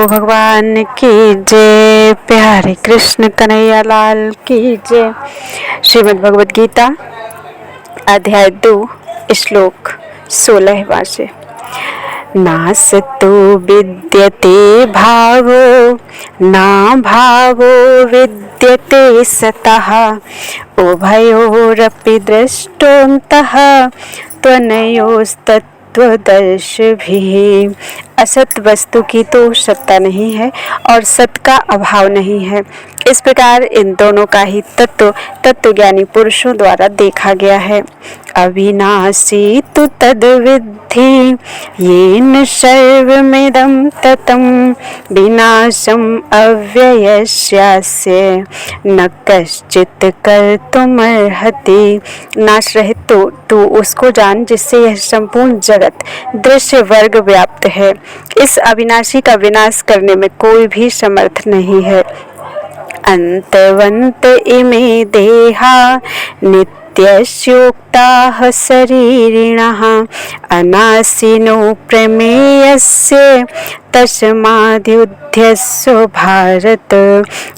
भगवान की जय। प्यारे कृष्ण कन्हैया लाल की जय। श्रीमद् भगवद गीता अध्याय 2 श्लोक 16वां से। नासतो विद्यते भावो ना भावो विद्यते सतः उभयोरपि दृष्टोऽन्तः त्वनयोस्तत्त्वदर्शिभिः। असत वस्तु की तो सत्ता नहीं है और सत का अभाव नहीं है। इस प्रकार इन दोनों का ही तत्वज्ञानी पुरुषों द्वारा देखा गया है। अविनाशी तु तद्विद्धि येन सर्वमिदं ततं विनाशम् अव्ययस्यास्य न कश्चित् कर्तुमर्हति। नाश रहित तो तू उसको जान जिससे यह संपूर्ण जगत दृश्य वर्ग व्याप्त है। इस अविनाशी का विनाश करने में कोई भी समर्थ नहीं है। अंतवंत इमे देहा नित्यस्योक्ताः शरीरिणः अनाशिनो प्रमेयस्य तस्माद्युध्यस्व भारत।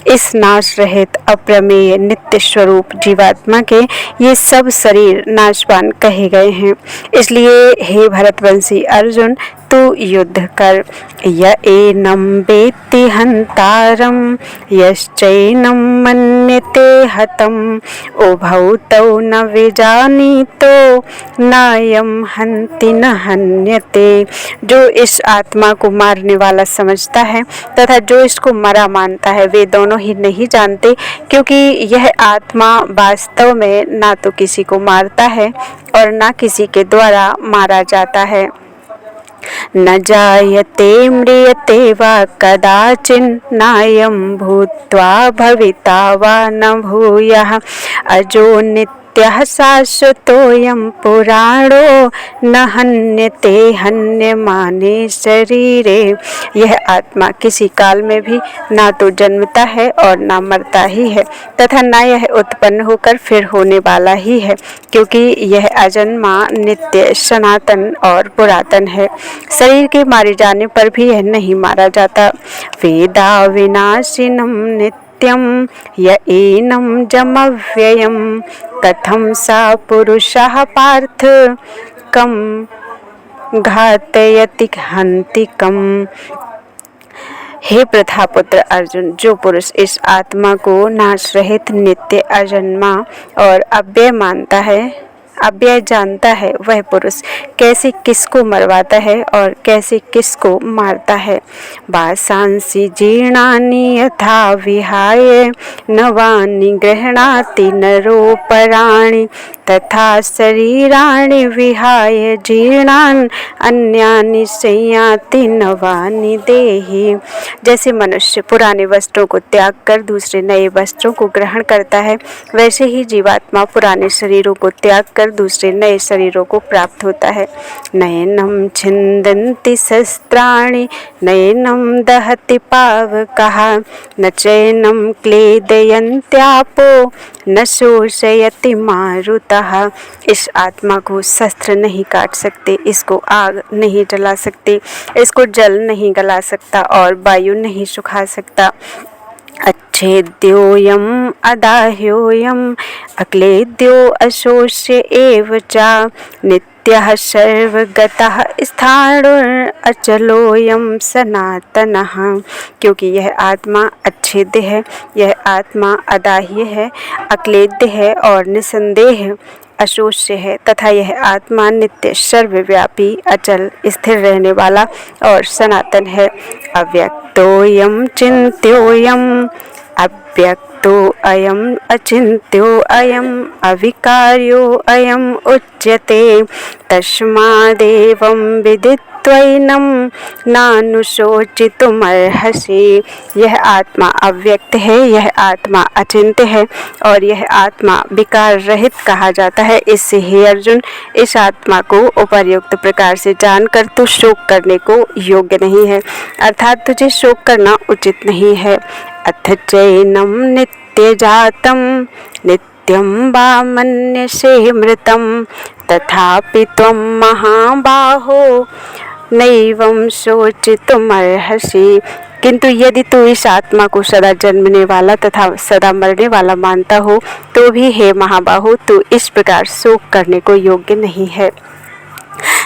इस नाश रहित अप्रमेय नित्य स्वरूप जीवात्मा के ये सब शरीर नाशवान कहे गए हैं। इसलिए हे भरतवंशी अर्जुन, तू युद्ध कर। य एनं वेत्ति हन्तारं यश्चैनं मन्यते हतम् उभौ तौ न विजानीतो नायं हन्ति न हन्यते। जो इस आत्मा को मारने वाला समझता है तथा जो इसको मरा मानता है वे दोनों ही नहीं जानते, क्योंकि यह आत्मा वास्तव में ना तो किसी को मारता है और ना किसी के द्वारा मारा जाता है। न जायते म्रियते वा कदाचिन् नायं भूत्वा भविता वा न भूयः अजो नित्यः शाश्वतोऽयं पुराणो न हन्यते हन्यमाने शरीरे। यह आत्मा किसी काल में भी ना तो जन्मता है और ना मरता ही है तथा ना यह उत्पन्न होकर फिर होने वाला ही है, क्योंकि यह अजन्मा नित्य सनातन और पुरातन है। शरीर के मारे जाने पर भी यह नहीं मारा जाता। वेदा विनाशिनं नित्यं य एनं जमव्ययं कथं सा पुरुषः पार्थ कं घातयति हन्तिकम्। हे प्रथापुत्र अर्जुन, जो पुरुष इस आत्मा को नाश रहित नित्य अजन्मा और अव्यय जानता है वह पुरुष कैसे किसको मरवाता है और कैसे किसको मारता है। वासांसि जीर्णानि यथा विहाय नवानि गृह्णाति नरोपराणि तथा शरीराणि विहाय जीर्णान् अन्यानि संयाति नवानि देहि। जैसे मनुष्य पुराने वस्त्रों को त्याग कर दूसरे नए वस्त्रों को ग्रहण करता है, वैसे ही जीवात्मा पुराने शरीरों को त्याग कर दूसरे नए शरीरों को प्राप्त होता है। नयनं छिन्दन्ति शस्त्राणि नयनं दहति पावकः न चैनं क्लेदयन्त्यापो न शोषयति मारुतः। इस आत्मा को शस्त्र नहीं काट सकते, इसको आग नहीं जला सकते, इसको जल नहीं गला सकता और वायु नहीं सुखा सकता। अच्छेद्योऽयम् अदाह्योऽयम् अक्लेद्यो अशोष्य एव च नित्यः सर्वगतः स्थाणुर् अचलोऽयं सनातनः। क्योंकि यह आत्मा अच्छेद्य है, यह आत्मा अदाह्य है, अक्लेद्य है और निसंदेह अशोष्य है तथा यह आत्मा नित्य सर्वव्यापी अचल स्थिर रहने वाला और सनातन है। अव्यक्तोऽयं चिन्त्योऽयम् अव्यक्तो अयम् अचिन्त्यो अयम् अविकार्यो अयम् उच्यते तस्मादेवं विदित्वैनं नानुशोचितुमर्हसि। यह आत्मा अव्यक्त है, यह आत्मा अचिंत्य है और यह आत्मा विकार रहित कहा जाता है। इससे हे अर्जुन, इस आत्मा को उपर्युक्त प्रकार से जानकर तू शोक करने को योग्य नहीं है, अर्थात तुझे शोक करना उचित नहीं है। अथ चैनं नित्यजातं नित्यं वा मन्यसे मृतं तथापि त्वं महाबाहो नैवं शोचितुमर्हसि। किंतु यदि तू इस आत्मा को सदा जन्मने वाला तथा सदा मरने वाला मानता हो तो भी हे महाबाहु, तू इस प्रकार शोक करने को योग्य नहीं है।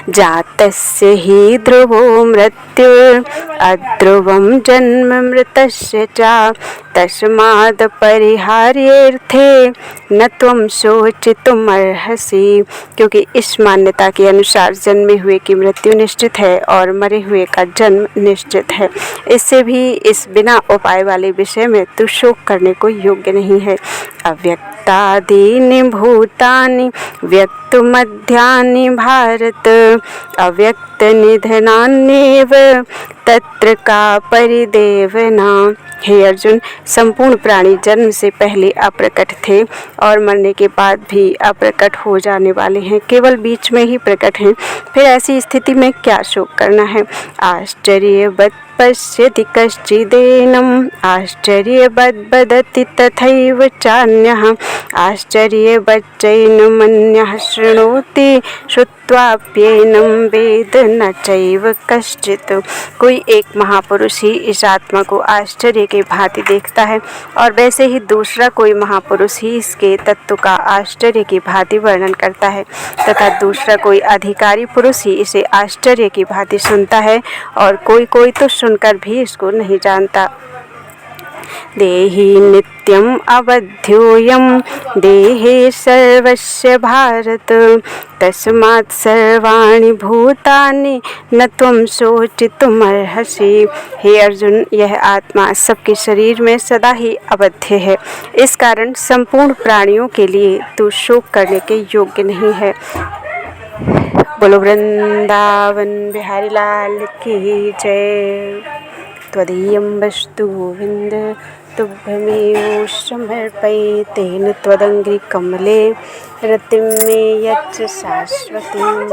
जातस्य हि ध्रुवो मृत्युर् अध्रुवं जन्म मृतस्य च तस्माद् परिहार्येऽर्थे न त्वं शोचितुमर्हसि। क्योंकि इस मान्यता के अनुसार जन्मे हुए की मृत्यु निश्चित है और मरे हुए का जन्म निश्चित है, इससे भी इस बिना उपाय वाले विषय में तू शोक करने को योग्य नहीं है। अव्यक्तादीनि भूतानि व्यक्तमध्यानि भारत अव्यक्त निधनान्येव तत्र का परिदेवना। हे अर्जुन, संपूर्ण प्राणी जन्म से पहले अप्रकट थे और मरने के बाद भी अप्रकट हो जाने वाले हैं, केवल बीच में ही प्रकट हैं। फिर ऐसी स्थिति में क्या शोक करना है। आश्चर्यवत् पश्यति कश्चिदेनम् आश्चर्यवद् वदति तथैव चान्यः आश्चर्यवच्चैनमन्यः शृणोति श्रुत्वाप्येनं वेद न चैव कश्चित्। कोई एक महापुरुष ही इस आत्मा को आश्चर्य के भांति देखता है और वैसे ही दूसरा कोई महापुरुष ही इसके तत्व का आश्चर्य की भांति वर्णन करता है तथा दूसरा कोई अधिकारी पुरुष ही इसे आश्चर्य की भांति सुनता है और कोई कोई तो सुनकर भी इसको नहीं जानता। देहि नित्यम् अवध्योऽयं देहे सर्वस्य भारत तस्मात् सर्वाणि भूतानि न त्वं शोचितुमर्हसि। हे अर्जुन, यह आत्मा सबके शरीर में सदा ही अवध्य है, इस कारण संपूर्ण प्राणियों के लिए तू शोक करने के योग्य नहीं है। बोलो वृंदावन बिहारी लाल की जय। त्वदीयं वस्तु गोविंद तुभ्यमेव समर्पयेतेन त्वदङ्घ्रिकमले रतिं मे यच्च शाश्वतीम्।